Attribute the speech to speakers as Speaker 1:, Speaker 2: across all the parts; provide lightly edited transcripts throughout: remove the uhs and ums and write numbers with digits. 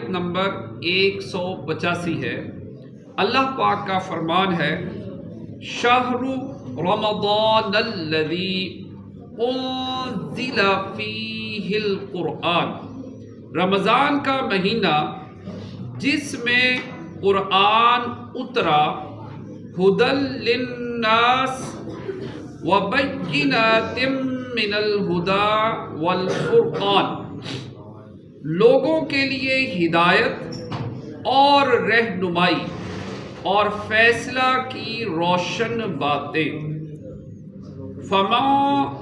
Speaker 1: Number 185 ہے۔ اللہ پاک کا فرمان ہے، شہر رمضان الذی انزل فیہ القرآن، رمضان کا مہینہ جس میں قرآن اترا، ھدی للناس وبینات من الہدی والفرقان، لوگوں کے لیے ہدایت اور رہنمائی اور فیصلہ کی روشن باتیں۔ فَمَن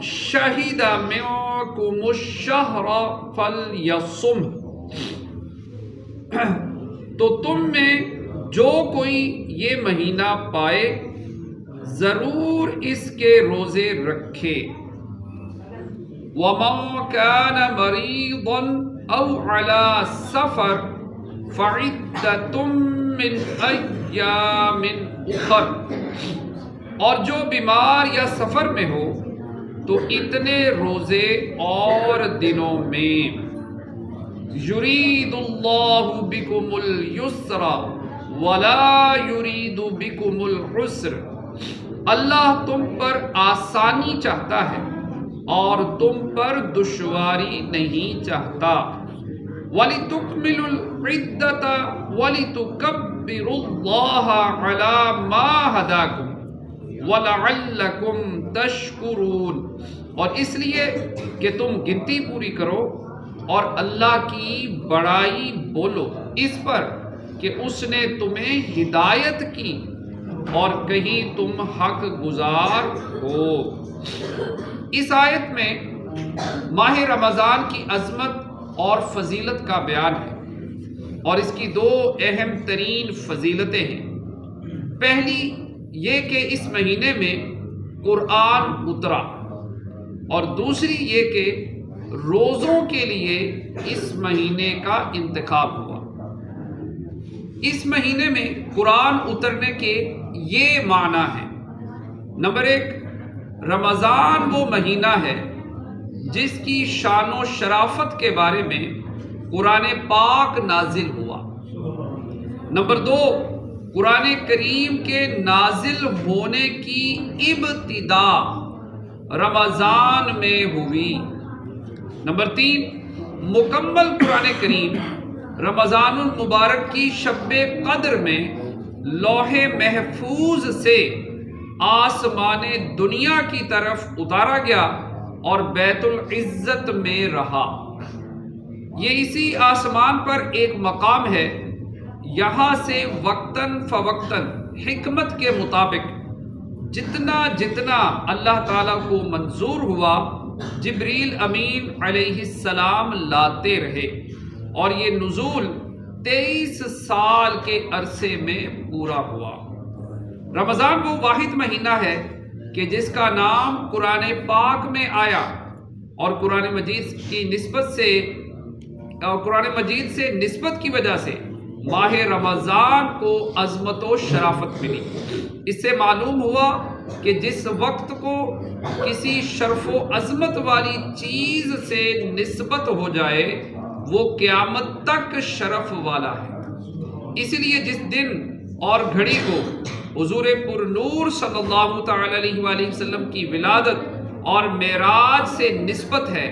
Speaker 1: شَهِدَ مِنکُمُ الشَّہْرَ فَلْیَصُمْ، تو تم میں جو کوئی یہ مہینہ پائے ضرور اس کے روزے رکھے۔ وَمَن كَانَ مَرِيضًا او علی سفر فعدۃ من ایام اخر، اور جو بیمار یا سفر میں ہو تو اتنے روزے اور دنوں میں۔ یرید اللہ بکم الیسر ولا یرید بکم العسر، اللہ تم پر آسانی چاہتا ہے اور تم پر دشواری نہیں چاہتا۔ وَلِتُكْمِلُوا الْعِدَّةَ وَلِتُكَبِّرُوا اللَّهَ عَلَى مَا هَدَاكُمْ وَلَعَلَّكُمْ تَشْكُرُونَ، اور اس لیے کہ تم گنتی پوری کرو اور اللہ کی بڑائی بولو اس پر کہ اس نے تمہیں ہدایت کی اور کہیں تم حق گزار ہو۔ اس آیت میں ماہ رمضان کی عظمت اور فضیلت کا بیان ہے، اور اس کی دو اہم ترین فضیلتیں ہیں۔ پہلی یہ کہ اس مہینے میں قرآن اترا، اور دوسری یہ کہ روزوں کے لیے اس مہینے کا انتخاب ہوا۔ اس مہینے میں قرآن اترنے کے یہ معنی ہیں۔ نمبر 1، رمضان وہ مہینہ ہے جس کی شان و شرافت کے بارے میں قرآن پاک نازل ہوا۔ نمبر 2، قرآن کریم کے نازل ہونے کی ابتدا رمضان میں ہوئی۔ نمبر 3، مکمل قرآن کریم رمضان المبارک کی شب قدر میں لوح محفوظ سے آسمان دنیا کی طرف اتارا گیا اور بیت العزت میں رہا۔ یہ اسی آسمان پر ایک مقام ہے، یہاں سے وقتاً فوقتاً حکمت کے مطابق جتنا جتنا اللہ تعالیٰ کو منظور ہوا جبریل امین علیہ السلام لاتے رہے، اور یہ نزول 23 سال کے عرصے میں پورا ہوا۔ رمضان وہ واحد مہینہ ہے کہ جس کا نام قرآن پاک میں آیا، اور قرآن مجید سے نسبت کی وجہ سے ماہ رمضان کو عظمت و شرافت ملی۔ اس سے معلوم ہوا کہ جس وقت کو کسی شرف و عظمت والی چیز سے نسبت ہو جائے وہ قیامت تک شرف والا ہے۔ اسی لیے جس دن اور گھڑی کو حضور پر نور صلی اللہ تعالی علیہ وآلہ وسلم کی ولادت اور معراج سے نسبت ہے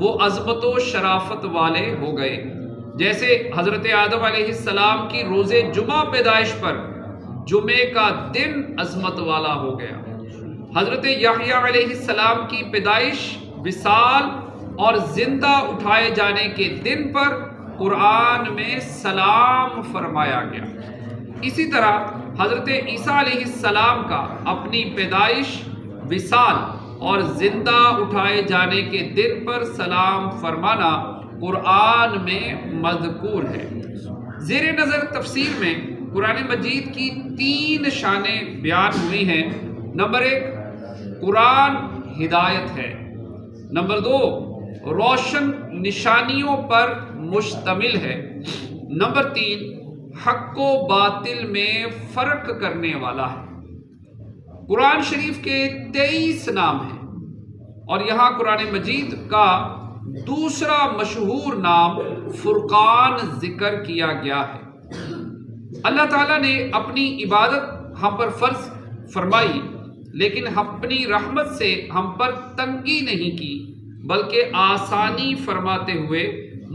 Speaker 1: وہ عظمت و شرافت والے ہو گئے۔ جیسے حضرت آدم علیہ السلام کی روز جمعہ پیدائش پر جمعے کا دن عظمت والا ہو گیا۔ حضرت یحییٰ علیہ السلام کی پیدائش، وصال اور زندہ اٹھائے جانے کے دن پر قرآن میں سلام فرمایا گیا۔ اسی طرح حضرت عیسیٰ علیہ السلام کا اپنی پیدائش، وصال اور زندہ اٹھائے جانے کے دن پر سلام فرمانا قرآن میں مذکور ہے۔ زیر نظر تفسیر میں قرآن مجید کی 3 شانیں بیان ہوئی ہیں۔ نمبر 1، قرآن ہدایت ہے۔ نمبر 2، روشن نشانیوں پر مشتمل ہے۔ نمبر 3، حق و باطل میں فرق کرنے والا ہے۔ قرآن شریف کے 23 نام ہیں، اور یہاں قرآن مجید کا دوسرا مشہور نام فرقان ذکر کیا گیا ہے۔ اللہ تعالیٰ نے اپنی عبادت ہم پر فرض فرمائی، لیکن اپنی رحمت سے ہم پر تنگی نہیں کی، بلکہ آسانی فرماتے ہوئے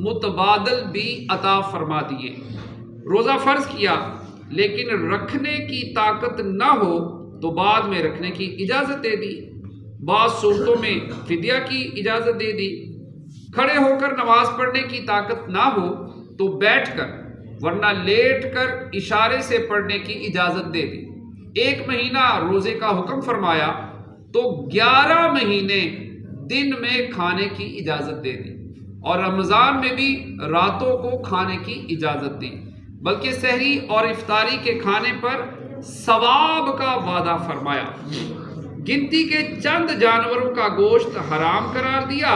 Speaker 1: متبادل بھی عطا فرما دیے۔ روزہ فرض کیا، لیکن رکھنے کی طاقت نہ ہو تو بعد میں رکھنے کی اجازت دے دی۔ بعض صورتوں میں فدیہ کی اجازت دے دی۔ کھڑے ہو کر نماز پڑھنے کی طاقت نہ ہو تو بیٹھ کر ورنہ لیٹ کر اشارے سے پڑھنے کی اجازت دے دی۔ 1 مہینہ روزے کا حکم فرمایا تو 11 مہینے دن میں کھانے کی اجازت دے دی، اور رمضان میں بھی راتوں کو کھانے کی اجازت دی، بلکہ سحری اور افطاری کے کھانے پر ثواب کا وعدہ فرمایا۔ گنتی کے چند جانوروں کا گوشت حرام قرار دیا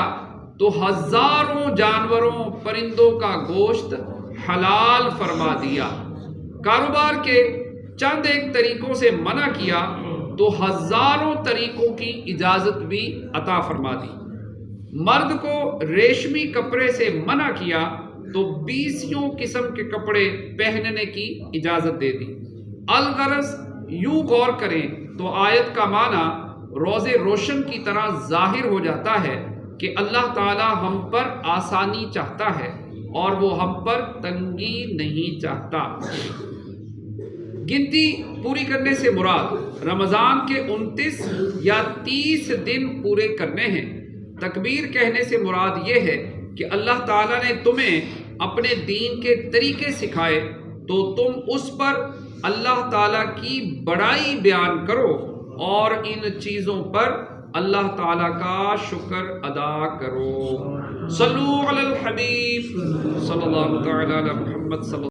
Speaker 1: تو ہزاروں جانوروں پرندوں کا گوشت حلال فرما دیا۔ کاروبار کے چند ایک طریقوں سے منع کیا تو ہزاروں طریقوں کی اجازت بھی عطا فرما دی۔ مرد کو ریشمی کپڑے سے منع کیا تو 20 قسم کے کپڑے پہننے کی اجازت دے دی۔ الغرض یوں غور کریں تو آیت کا معنی روز روشن کی طرح ظاہر ہو جاتا ہے کہ اللہ تعالی ہم پر آسانی چاہتا ہے اور وہ ہم پر تنگی نہیں چاہتا۔ گنتی پوری کرنے سے مراد رمضان کے 29 یا 30 دن پورے کرنے ہیں۔ تکبیر کہنے سے مراد یہ ہے کہ اللہ تعالیٰ نے تمہیں اپنے دین کے طریقے سکھائے تو تم اس پر اللہ تعالیٰ کی بڑائی بیان کرو اور ان چیزوں پر اللہ تعالیٰ کا شکر ادا کرو۔ صلو علی الحبیب صلی اللہ تعالیٰ علی محمد صلی